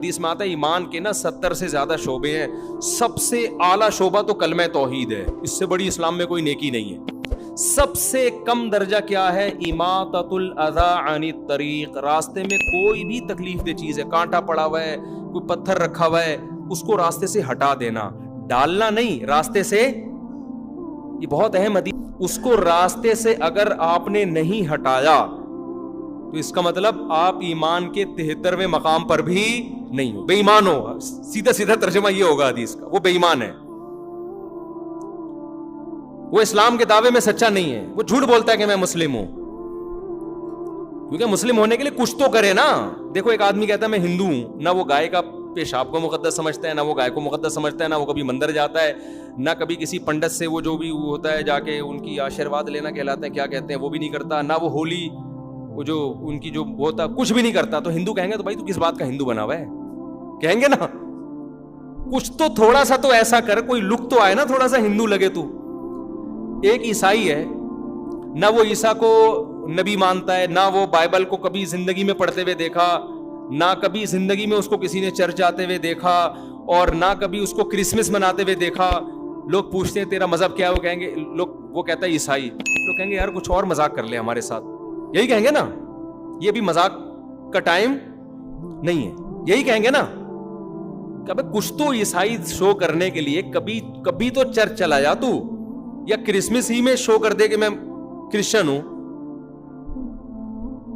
حدیث میں آتا ہے ایمان کے نا 70 سے زیادہ شعبے ہیں، سب سے اعلیٰ شعبہ تو کلمہ توحید ہے، اس سے بڑی اسلام میں کوئی نیکی نہیں ہے۔ سب سے کم درجہ کیا ہے؟ اماطۃ الاذی عن الطریق، راستے میں کوئی بھی تکلیف دہ چیز ہے، کانٹا پڑا ہوا ہے، کوئی پتھر رکھا ہوا ہے، اس کو راستے سے ہٹا دینا، ڈالنا نہیں، راستے سے، یہ بہت اہم حدیث، اس کو راستے سے اگر آپ نے نہیں ہٹایا تو اس کا مطلب آپ ایمان کے 73ویں مقام پر بھی نہیں ہو، بے ایمان ہو، سیدھا سیدھا ترجمہ یہ ہوگا حدیث کا، وہ بے ایمان ہے، وہ اسلام کے دعوے میں سچا نہیں ہے، وہ جھوٹ بولتا ہے کہ میں مسلم ہوں، کیونکہ مسلم ہونے کے لیے کچھ تو کرے نا۔ دیکھو ایک آدمی کہتا ہے میں ہندو ہوں، نہ وہ گائے کا پیشاب کو مقدس سمجھتا ہے، نہ وہ گائے کو مقدس سمجھتا ہے، نہ وہ کبھی مندر جاتا ہے، نہ کبھی کسی پنڈت سے وہ جو بھی ہوتا ہے جا کے ان کی آشیرواد لینا کہلاتا ہے، کیا کہتے ہیں وہ بھی نہیں کرتا، نہ وہ ہولی وہ جو ان کی جو ہوتا کچھ بھی نہیں کرتا، تو ہندو کہیں گے تو بھائی تو کس بات کا ہندو بنا ہوا ہے، کہیں گے نا، کچھ تو تھوڑا سا تو ایسا کر، کوئی لک تو آئے نا، تھوڑا سا ہندو لگے تو۔ ایک عیسائی ہے، نہ وہ عیسیٰ کو نبی مانتا ہے، نہ وہ بائبل کو کبھی زندگی میں پڑھتے ہوئے دیکھا، نہ کبھی زندگی میں اس کو کسی نے چرچ جاتے ہوئے دیکھا، اور نہ کبھی اس کو کرسمس مناتے ہوئے دیکھا۔ لوگ پوچھتے ہیں تیرا مذہب کیا ہے، وہ کہیں گے، وہ کہتا ہے عیسائی، لوگ کہیں گے یار کچھ اور مذاق کر لے ہمارے ساتھ، یہی کہیں گے نا، یہ بھی مذاق کا ٹائم نہیں ہے، یہی کہیں گے نا کہ کچھ تو عیسائی شو کرنے کے لیے کبھی تو چرچ چلا جا تو، یا کرسمس ہی میں شو کر دے کہ میں کرسچن ہوں،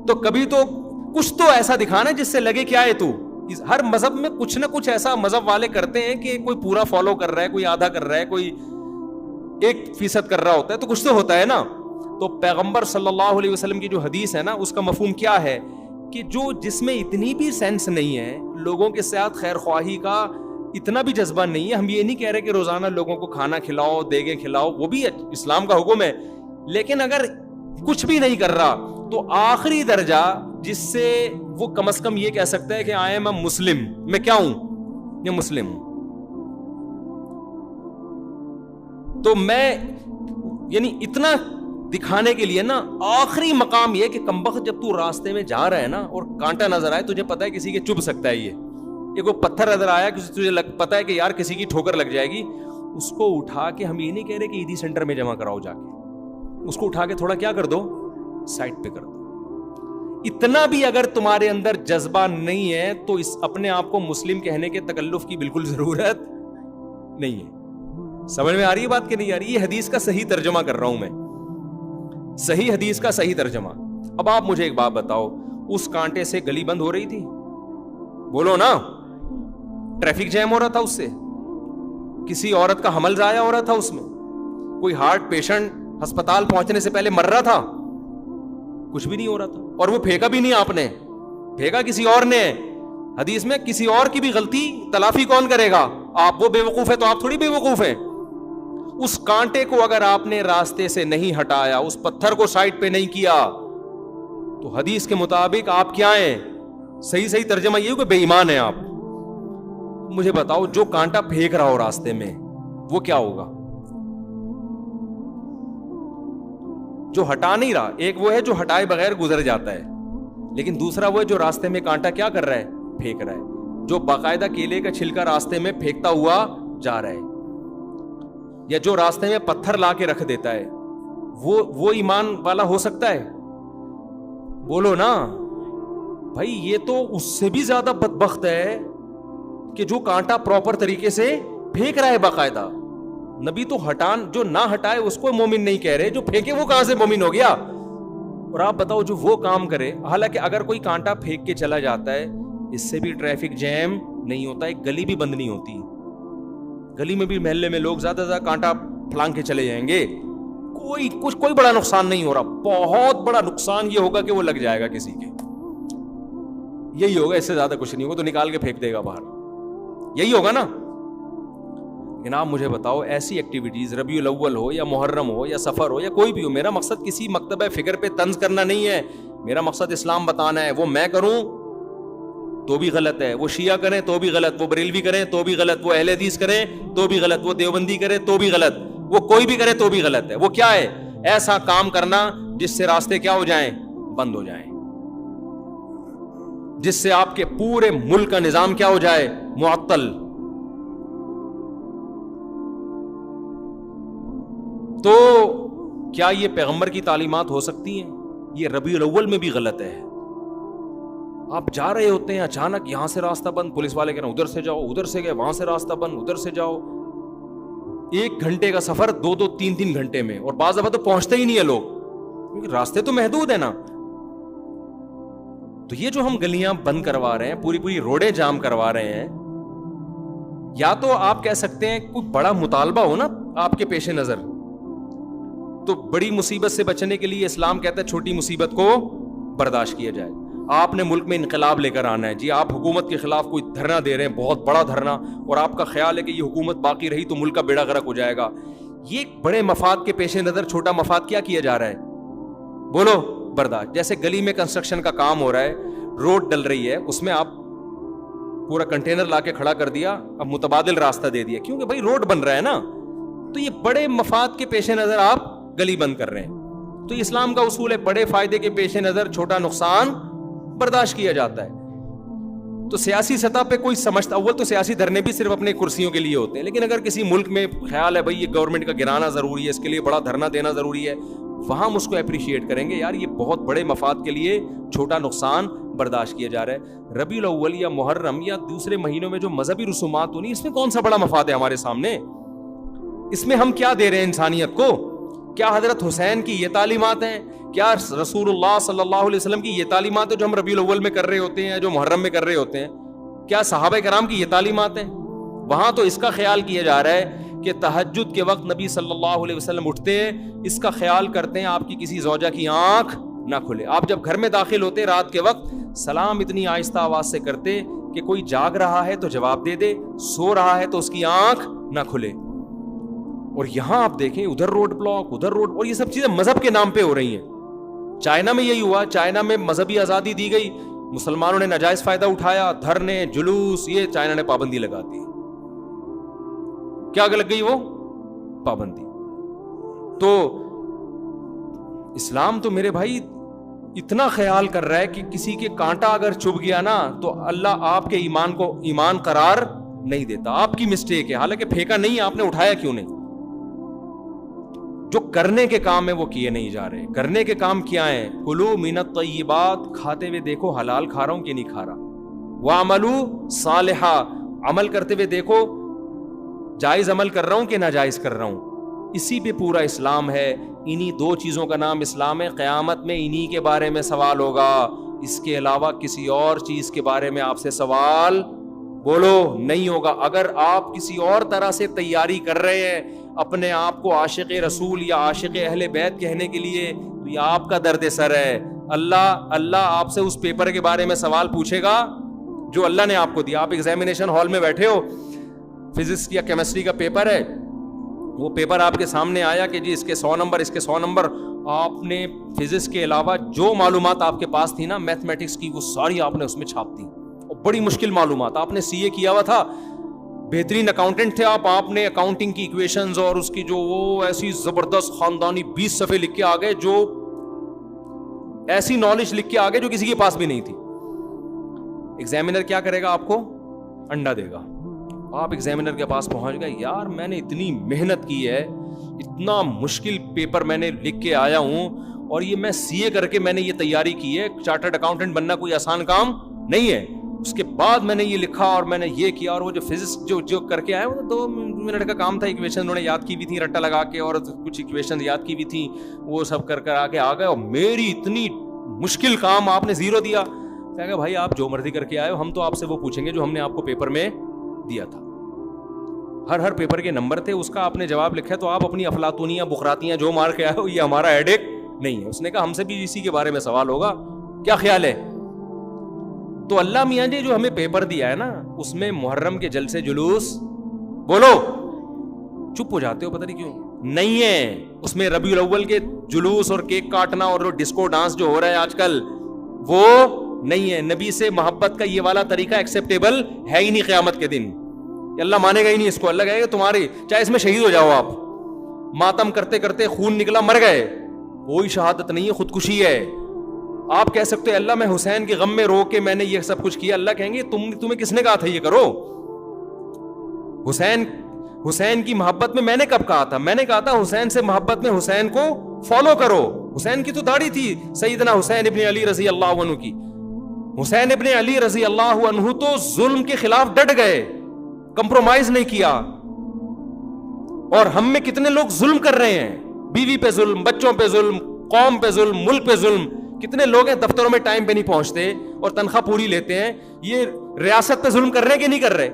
تو کبھی تو کچھ تو ایسا دکھانا جس سے لگے کیا ہے تو۔ ہر مذہب میں کچھ نہ کچھ ایسا مذہب والے کرتے ہیں کہ کوئی پورا فالو کر رہا ہے، کوئی آدھا کر رہا ہے، کوئی 1% کر رہا ہوتا ہے، تو کچھ تو ہوتا ہے نا۔ تو پیغمبر صلی اللہ علیہ وسلم کی جو حدیث ہے نا، اس کا مفہوم کیا ہے کہ جس میں اتنی بھی سینس نہیں ہے، لوگوں کے ساتھ خیر خواہی کا اتنا بھی جذبہ نہیں ہے۔ ہم یہ نہیں کہہ رہے کہ روزانہ لوگوں کو کھانا کھلاؤ، دیگیں کھلاؤ، وہ بھی اسلام کا حکم ہے، لیکن اگر کچھ بھی نہیں کر رہا تو آخری درجہ جس سے وہ کم از کم یہ کہہ سکتا ہے کہ آئی ایم اے مسلم، میں کیا ہوں، یہ مسلم ہوں۔ تو میں یعنی اتنا دکھانے کے لیے نا، آخری مقام یہ کہ کمبخت جب تو راستے میں جا رہا ہے نا اور کانٹا نظر آئے، تجھے پتا ہے کسی کے چبھ سکتا ہے، یہ کوئی پتھر نظر آیا، تجھے پتا ہے کہ یار کسی کی ٹھوکر لگ جائے گی، اس کو اٹھا کے، ہم یہ نہیں کہہ رہے کہ عیدی سینٹر میں جمع کراؤ جا کے، اس کو اٹھا کے تھوڑا کیا کر دو، سائٹ پہ کر دو۔ اتنا بھی اگر تمہارے اندر جذبہ نہیں ہے تو اس اپنے آپ کو مسلم کہنے کے تکلف کی بالکل ضرورت نہیں ہے۔ سمجھ میں آ رہی ہے بات کہ نہیں آ رہی؟ یہ حدیث کا صحیح ترجمہ کر رہا ہوں میں، صحیح حدیث کا صحیح ترجمہ۔ اب آپ مجھے ایک بات بتاؤ، اس کانٹے سے گلی بند ہو رہی تھی؟ بولو نا، ٹریفک جیم ہو رہا تھا اس سے، کسی عورت کا حمل ضائع ہو رہا تھا اس میں، کوئی ہارٹ پیشنٹ ہسپتال پہنچنے سے پہلے مر رہا تھا، کچھ بھی نہیں ہو رہا تھا، اور وہ پھینکا بھی نہیں آپ نے، پھینکا کسی اور نے۔ حدیث میں کسی اور کی بھی غلطی تلافی کون کرے گا؟ آپ، وہ بے وقوف ہے تو آپ تھوڑی بے وقوف ہیں۔ اس کانٹے کو اگر آپ نے راستے سے نہیں ہٹایا، اس پتھر کو سائڈ پہ نہیں کیا، تو حدیث کے مطابق آپ کیا ہیں؟ صحیح ترجمہ یہ ہو کہ بے ایمان ہیں آپ۔ مجھے بتاؤ، جو کانٹا پھینک رہا ہو راستے میں وہ کیا ہوگا؟ جو ہٹا نہیں رہا، ایک وہ ہے جو ہٹائے بغیر گزر جاتا ہے، لیکن دوسرا وہ ہے جو راستے میں کانٹا کیا کر رہا ہے؟ پھینک رہا ہے، جو باقاعدہ کیلے کا چھلکا راستے میں پھینکتا ہوا جا رہا ہے، یا جو راستے میں پتھر لا کے رکھ دیتا ہے، وہ ایمان والا ہو سکتا ہے؟ بولو نا بھائی، یہ تو اس سے بھی زیادہ بدبخت ہے کہ جو کانٹا پراپر طریقے سے پھینک رہا ہے باقاعدہ۔ نبی تو جو نہ ہٹائے اس کو مومن نہیں کہہ رہے، جو پھینکے وہ کہاں سے مومن ہو گیا؟ اور آپ بتاؤ، جو وہ کام کرے، حالانکہ اگر کوئی کانٹا پھینک کے چلا جاتا ہے، اس سے بھی ٹریفک جیم نہیں ہوتا، ایک گلی بھی بند نہیں ہوتی، گلی میں بھی محلے میں لوگ زیادہ زیادہ کانٹا پھلانگ کے چلے جائیں گے، کوئی بڑا نقصان نہیں ہو رہا۔ بہت بڑا نقصان یہ ہوگا کہ وہ لگ جائے گا کسی کے، یہی ہوگا، اس سے زیادہ کچھ نہیں ہوگا، تو نکال کے پھینک دے گا باہر، یہی ہوگا نا۔ لیکن آپ مجھے بتاؤ، ایسی ایکٹیویٹیز، ربیع الاول ہو یا محرم ہو یا سفر ہو یا کوئی بھی ہو، میرا مقصد کسی مکتبہ فکر پہ طنز کرنا نہیں ہے، میرا مقصد اسلام بتانا ہے۔ وہ میں کروں تو بھی غلط ہے، وہ شیعہ کریں تو بھی غلط، وہ بریلوی کریں تو بھی غلط، وہ اہل حدیث کریں تو بھی غلط، وہ دیوبندی کرے تو بھی غلط، وہ کوئی بھی کرے تو بھی غلط ہے۔ وہ کیا ہے؟ ایسا کام کرنا جس سے راستے کیا ہو جائیں؟ بند ہو جائیں۔ جس سے آپ کے پورے ملک کا نظام کیا ہو جائے؟ معطل. تو کیا یہ پیغمبر کی تعلیمات ہو سکتی ہیں؟ یہ ربیع الاول میں بھی غلط ہے. آپ جا رہے ہوتے ہیں, اچانک یہاں سے راستہ بند, پولیس والے کہہ رہے ہیں ادھر سے جاؤ, ادھر سے گئے وہاں سے راستہ بند, ادھر سے جاؤ. 1 گھنٹے کا سفر 2-2, 3-3 گھنٹے میں, اور بعض دفعہ تو پہنچتے ہی نہیں ہے لوگ, کیونکہ راستے تو محدود ہے نا. تو یہ جو ہم گلیاں بند کروا رہے ہیں, پوری روڈیں جام کروا رہے ہیں, یا تو آپ کہہ سکتے ہیں کوئی بڑا مطالبہ ہو نا آپ کے پیش نظر, تو بڑی مصیبت سے بچنے کے لیے اسلام کہتا ہے چھوٹی مصیبت کو برداشت کیا جائے. آپ نے ملک میں انقلاب لے کر آنا ہے, جی آپ حکومت کے خلاف کوئی دھرنا دے رہے ہیں, بہت بڑا دھرنا, اور آپ کا خیال ہے کہ یہ حکومت باقی رہی تو ملک کا بیڑا غرق ہو جائے گا. یہ بڑے مفاد کے پیش نظر چھوٹا مفاد کیا جا رہا ہے؟ بولو, برداشت. جیسے گلی میں کنسٹرکشن کا کام ہو رہا ہے, روڈ ڈل رہی ہے, اس میں آپ پورا کنٹینر لا کے کھڑا کر دیا, اب متبادل راستہ دے دیا, کیونکہ بھائی روڈ بن رہا ہے نا. تو یہ بڑے مفاد کے پیش نظر آپ گلی بند کر رہے ہیں. تو اسلام کا اصول ہے بڑے فائدے کے پیش نظر چھوٹا نقصان برداشت کیا جاتا ہے. تو سیاسی سطح پہ کوئی سمجھتا, اول تو سیاسی دھرنے بھی صرف اپنے کرسیوں کے لیے ہوتے ہیں, لیکن اگر کسی ملک میں خیال ہے بھائی یہ گورنمنٹ کا گرانا ضروری ہے, اس کے لیے بڑا دھرنا دینا ضروری ہے, وہاں ہم اس کو اپریشیٹ کریں گے, یار یہ بہت بڑے مفاد کے لیے چھوٹا نقصان برداشت کیا جا رہا ہے. ربیع الاول یا محرم یا دوسرے مہینوں میں جو مذہبی رسومات ہونی, اس میں کون سا بڑا مفاد ہے ہمارے سامنے؟ اس میں ہم کیا دے رہے ہیں انسانیت کو؟ کیا حضرت حسین کی یہ تعلیمات ہیں؟ کیا رسول اللہ صلی اللہ علیہ وسلم کی یہ تعلیمات ہیں جو ہم ربیع الاول میں کر رہے ہوتے ہیں, جو محرم میں کر رہے ہوتے ہیں؟ کیا صحابہ کرام کی یہ تعلیمات ہیں؟ وہاں تو اس کا خیال کیا جا رہا ہے کہ تہجد کے وقت نبی صلی اللہ علیہ وسلم اٹھتے ہیں, اس کا خیال کرتے ہیں آپ کی کسی زوجہ کی آنکھ نہ کھلے. آپ جب گھر میں داخل ہوتے رات کے وقت, سلام اتنی آہستہ آواز سے کرتے کہ کوئی جاگ رہا ہے تو جواب دے دے, سو رہا ہے تو اس کی آنکھ نہ کھلے. اور یہاں آپ دیکھیں ادھر روڈ بلاک, ادھر روڈ, اور یہ سب چیزیں مذہب کے نام پہ ہو رہی ہیں. چائنا میں یہی ہوا, چائنا میں مذہبی آزادی دی گئی, مسلمانوں نے ناجائز فائدہ اٹھایا, دھرنے جلوس, یہ چائنا نے پابندی لگا دی. کیا لگ گئی وہ پابندی؟ تو اسلام تو میرے بھائی اتنا خیال کر رہا ہے کہ کسی کے کانٹا اگر چبھ گیا نا تو اللہ آپ کے ایمان کو ایمان قرار نہیں دیتا. آپ کی مسٹیک ہے, حالانکہ پھینکا نہیں, آپ نے اٹھایا کیوں نہیں؟ جو کرنے کے کام ہیں وہ کیے نہیں جا رہے. کرنے کے کام کیا ہیں؟ کلوا من الطیبات, کھاتے ہوئے دیکھو حلال کھا رہا ہوں کہ نہیں کھا رہا. واعملوا صالحا, عمل کرتے ہوئے دیکھو جائز عمل کر رہا ہوں کہ ناجائز کر رہا ہوں. اسی پہ پورا اسلام ہے. انہی 2 چیزوں کا نام اسلام ہے. قیامت میں انہی کے بارے میں سوال ہوگا, اس کے علاوہ کسی اور چیز کے بارے میں آپ سے سوال بولو نہیں ہوگا. اگر آپ کسی اور طرح سے تیاری کر رہے ہیں اپنے آپ کو عاشق رسول یا عاشق اہل بیت کہنے کے لیے, تو یہ آپ کا درد سر ہے. اللہ آپ سے اس پیپر کے بارے میں سوال پوچھے گا جو اللہ نے آپ کو دیا. آپ ایگزامینیشن ہال میں بیٹھے ہو, فزکس یا کیمسٹری کا پیپر ہے, وہ پیپر آپ کے سامنے آیا کہ جی اس کے 100 نمبر, اس کے 100 نمبر. آپ نے فزکس کے علاوہ جو معلومات آپ کے پاس تھی نا میتھمیٹکس کی, وہ ساری آپ نے اس میں چھاپ دی. اور بڑی مشکل معلومات, آپ نے CA کیا ہوا تھا, بہترین اکاؤنٹنٹ تھے آپ نے اکاؤنٹنگ کی ایکویشنز اور اس کی جو وہ ایسی زبردست خاندانی 20 صفحے لکھ کے آگے, جو ایسی نالج لکھ کے آگے جو کسی کے پاس بھی نہیں تھی. ایگزامینر کیا کرے گا؟ آپ کو انڈا دے گا. آپ ایگزامینر کے پاس پہنچ گئے, یار میں نے اتنی محنت کی ہے, اتنا مشکل پیپر میں نے لکھ کے آیا ہوں, اور یہ میں CA کر کے میں نے یہ تیاری کی ہے. چارٹرڈ اکاؤنٹنٹ بننا کوئی آسان کام نہیں ہے. اس کے بعد میں نے یہ لکھا اور میں نے یہ کیا, اور وہ جو فزکس جو کر کے آئے وہ 2 منٹ کا کام تھا. ایکویشن انہوں نے یاد کی بھی تھی رٹا لگا کے, اور کچھ ایکویشن یاد کی بھی تھی, وہ سب کر آگے آ گئے. اور میری اتنی مشکل کام آپ نے 0 دیا. کہا بھائی آپ جو مرضی کر کے آئے ہو, ہم تو آپ سے وہ پوچھیں گے جو ہم نے آپ کو پیپر میں دیا تھا. ہر پیپر کے نمبر تھے, اس کا آپ نے جواب لکھا, تو آپ اپنی افلاطونیاں بخراتیاں جو مار کے آئے ہو یہ ہمارا ہیڈیک نہیں ہے. اس نے کہا ہم سے بھی اسی کے بارے میں سوال ہوگا, کیا خیال ہے؟ تو اللہ میاں جی جو ہمیں پیپر دیا ہے نا, اس میں محرم کے جلسے جلوس, بولو چپ ہو جاتے ہو پتہ نہیں کیوں, نہیں ہے. اس میں ربیع الاول کے جلوس اور کیک کاٹنا اور ڈسکو ڈانس جو ہو رہا ہے آج کل, وہ نہیں ہے. نبی سے محبت کا یہ والا طریقہ ایکسیپٹیبل ہے ہی نہیں قیامت کے دن. اللہ مانے گا ہی نہیں اس کو. اللہ کہے گا تمہاری, چاہے اس میں شہید ہو جاؤ آپ, ماتم کرتے کرتے خون نکلا مر گئے, کوئی شہادت نہیں ہے, خودکشی ہے. آپ کہہ سکتے ہیں اللہ میں حسین کے غم میں رو کے میں نے یہ سب کچھ کیا. اللہ کہیں گے تمہیں کس نے کہا تھا یہ کرو؟ حسین کی محبت میں نے کب کہا تھا؟ میں نے کہا تھا حسین سے محبت میں حسین کو فالو کرو. حسین کی تو داڑھی تھی سیدنا حسین ابن علی رضی اللہ عنہ کی. حسین ابن علی رضی اللہ عنہ تو ظلم کے خلاف ڈٹ گئے, کمپرومائز نہیں کیا. اور ہم میں کتنے لوگ ظلم کر رہے ہیں, بیوی پہ ظلم, بچوں پہ ظلم, قوم پہ ظلم, ملک پہ ظلم. کتنے لوگ ہیں دفتروں میں ٹائم پہ نہیں پہنچتے اور تنخواہ پوری لیتے ہیں. یہ ریاست پہ ظلم کر رہے ہیں کہ نہیں کر رہے؟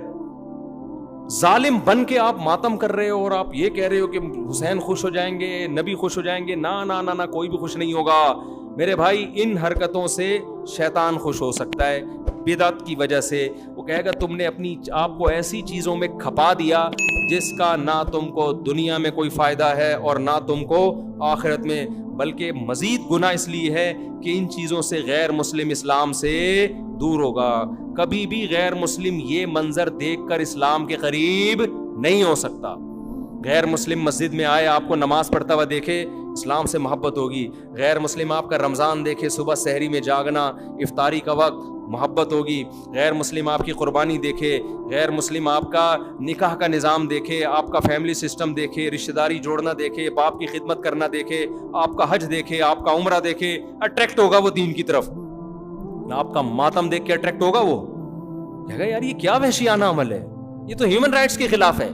ظالم بن کے آپ ماتم کر رہے ہو اور آپ یہ کہہ رہے ہو کہ حسین خوش ہو جائیں گے, نبی خوش ہو جائیں گے. نہ کوئی بھی خوش نہیں ہوگا میرے بھائی. ان حرکتوں سے شیطان خوش ہو سکتا ہے بدعت کی وجہ سے. وہ کہے گا تم نے اپنی آپ کو ایسی چیزوں میں کھپا دیا جس کا نہ تم کو دنیا میں کوئی فائدہ ہے اور نہ تم کو آخرت میں, بلکہ مزید گناہ اس لیے ہے کہ ان چیزوں سے غیر مسلم اسلام سے دور ہوگا. کبھی بھی غیر مسلم یہ منظر دیکھ کر اسلام کے قریب نہیں ہو سکتا. غیر مسلم مسجد میں آئے, آپ کو نماز پڑھتا ہوا دیکھے, اسلام سے محبت ہوگی. غیر مسلم آپ کا رمضان دیکھے, صبح سحری میں جاگنا, افطاری کا وقت, محبت ہوگی. غیر مسلم آپ کی قربانی دیکھے, غیر مسلم آپ کا نکاح کا نظام دیکھے, آپ کا فیملی سسٹم دیکھے, رشتہ داری جوڑنا دیکھے, باپ کی خدمت کرنا دیکھے, آپ کا حج دیکھے, آپ کا عمرہ دیکھے, اٹریکٹ ہوگا وہ دین کی طرف. آپ کا ماتم دیکھ کے اٹریکٹ ہوگا وہ, کہے گا یار یہ کیا وحشیانہ عمل ہے, یہ تو ہیومن رائٹس کے خلاف ہے.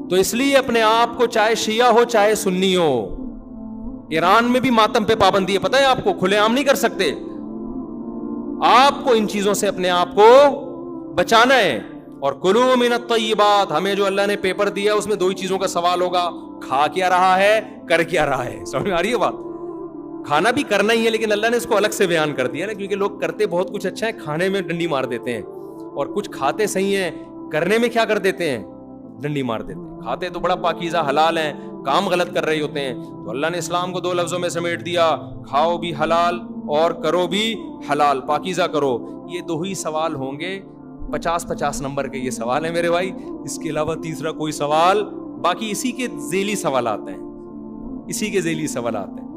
تو اس لیے اپنے آپ کو, چاہے شیعہ ہو چاہے سنی ہو, ایران میں بھی ماتم پہ پابندی ہے, پتہ ہے آپ کو, کھلے عام نہیں کر سکتے. آپ کو ان چیزوں سے اپنے آپ کو بچانا ہے. اور کلو من الطیبات, ہمیں جو اللہ نے پیپر دیا اس میں دو ہی چیزوں کا سوال ہوگا, کھا کیا رہا ہے, کر کیا رہا ہے. سمجھ میں آ رہی ہے بات؟ کھانا بھی کرنا ہی ہے لیکن اللہ نے اس کو الگ سے بیان کر دیا نا, کیونکہ لوگ کرتے بہت کچھ اچھا ہے, کھانے میں ڈنڈی مار دیتے ہیں, اور کچھ کھاتے صحیح ہیں, کرنے میں کیا کر دیتے ہیں, ڈنڈی مار دیتے ہیں. کھاتے تو بڑا پاکیزہ حلال ہیں, کام غلط کر رہے ہوتے ہیں. تو اللہ نے اسلام کو دو لفظوں میں سمیٹ دیا, کھاؤ بھی حلال اور کرو بھی حلال, پاکیزہ کرو. یہ دو ہی سوال ہوں گے, 50 نمبر کے یہ سوال ہیں میرے بھائی. اس کے علاوہ تیسرا کوئی سوال, باقی اسی کے ذیلی سوالات ہیں, اسی کے ذیلی سوالات ہیں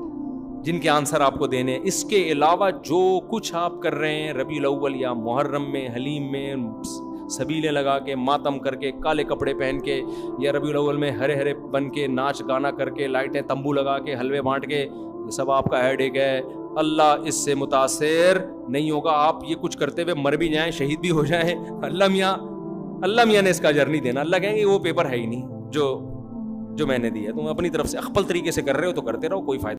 جن کے آنسر آپ کو دینے. اس کے علاوہ جو کچھ آپ کر رہے ہیں ربیع الاول یا محرم میں, حلیم میں, سبیلیں لگا کے, ماتم کر کے, کالے کپڑے پہن کے, یا ربیع الاول میں ہرے ہرے بن کے, ناچ گانا کر کے, لائٹیں تمبو لگا کے, حلوے بانٹ کے, یہ سب آپ کا ہیڈ ایک ہے. اللہ اس سے متاثر نہیں ہوگا. آپ یہ کچھ کرتے ہوئے مر بھی جائیں, شہید بھی ہو جائیں, اللہ میاں نے اس کا اجر نہیں دینا. اللہ کہیں گے وہ پیپر ہے ہی نہیں جو میں نے دیا. تم اپنی طرف سے اخپل طریقے سے کر رہے ہو تو کرتے رہو, کوئی فائدہ